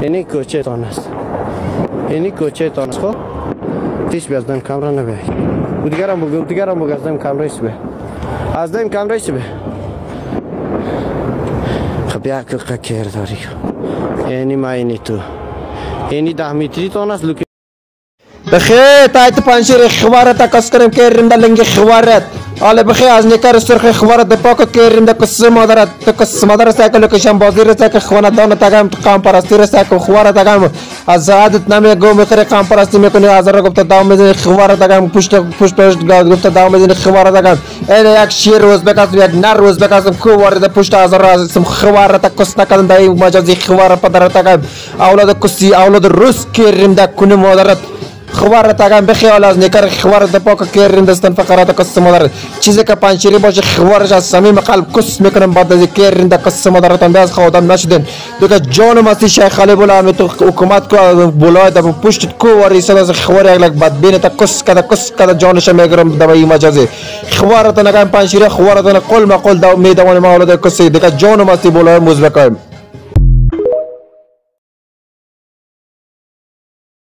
اینی کوچه تان است. اینی کوچه تان است. خب تیش بیازدم کامرا نبی. دیگرم بگذارم کامرا است به. از دم کامرا است به. خب یا که کیر داری. اینی ما اینی تو. اینی 10 متری تان است لوک. بخیر تایت پنجره خوارت کس کریم کردیم دلنگ خوارت آله بخیر از نیکار سرخ خوارت دپاک کردیم دکس مادر سایکل کشم بازی رسک خوانه دان تگم کام پرستی رسک خوارت تگم از عادت نمی گو میخوره کام پرستی میکنی از را گفته دام میزنی خوارت تگم پشت گفته دام میزنی خوارت تگم این یک شیر روز بکاسم یک نر روز بکاسم کو وارد پشت از را اسم خوارت کس نکردن دای مجازی خوارت پدر تگم اولاد کسی اولاد روز کردیم دک کنی مادرت خوارت اگم بخیال از نیکر خوارت دپاک کردیم دستن فقرات کس مادر چیزی که پنچری باشه خوارش از صمیم قلب کس میکنم بعد از کردیم دک کس مادرتان بیاز خودم نشدن دوکه جان مستی شیخ علی بولا می تو حکومت کو بولای دب پشت کو وری سد از خوار یک بدبین تا کس کدا جانش میگرم دبای مجازی خوارت اگم پنچری خوارت قل ما قل دو میدوان ما اولاد کسی دوکه جان مستی بولای مزبکم